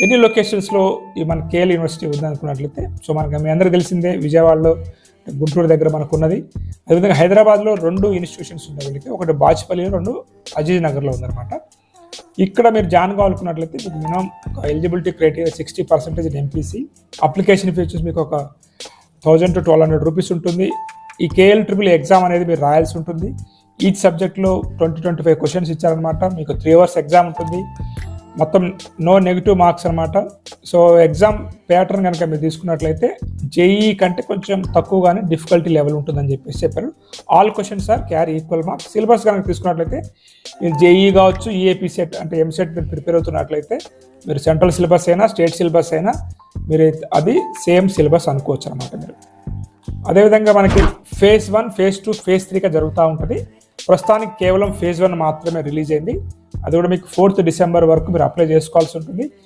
ఎన్ని లొకేషన్స్లో ఈ మన కేఎల్ యూనివర్సిటీ ఉందనుకున్నట్లయితే, సో మనకి మీ అందరికీ తెలిసిందే విజయవాడలో, గుంటూరు దగ్గర మనకు ఉన్నది. అదేవిధంగా హైదరాబాద్లో 2 ఇన్స్టిట్యూషన్స్ ఉన్నాయి వీళ్ళకి. ఒకటి బాచుపల్లిలో, 2 అజీజ్ నగర్లో ఉందన్నమాట. ఇక్కడ మీరు జాయిన్ కావాలనుకున్నట్లయితే మీకు minimum eligibility criteria 60% MPC. Application features మీకు ఒక 1000 to 1200 రూపీస్ ఉంటుంది. ఈ కేఎల్ ట్రిపుల్ ఎగ్జామ్ అనేది మీరు రాయాల్సి ఉంటుంది. ఈచ్ సబ్జెక్ట్లో 20-25 క్వశ్చన్స్ ఇచ్చారనమాట. మీకు 3 hours ఎగ్జామ్ ఉంటుంది. మొత్తం నో నెగిటివ్ మార్క్స్ అనమాట. సో ఎగ్జామ్ ప్యాటర్న్ కనుక మీరు తీసుకున్నట్లయితే జేఈ కంటే కొంచెం తక్కువగానే డిఫికల్టీ లెవెల్ ఉంటుందని చెప్పారు. All questions are carry equal marks. Syllabus కనుక తీసుకున్నట్లయితే మీరు జేఈ కావచ్చు, ఈఏపీ సెట్ అంటే ఎంసెట్ మీరు ప్రిపేర్ అవుతున్నట్లయితే మీరు సెంట్రల్ సిలబస్ అయినా స్టేట్ సిలబస్ అయినా మీరు అది సేమ్ సిలబస్ అనుకోవచ్చు అనమాట మీరు. అదేవిధంగా మనకి phase 1, phase 2, phase 3గా జరుగుతూ ఉంటుంది. ప్రస్తుతానికి కేవలం phase 1 మాత్రమే రిలీజ్ అయింది. అది కూడా మీకు 4th December వరకు మీరు అప్లై చేసుకోవాల్సి ఉంటుంది.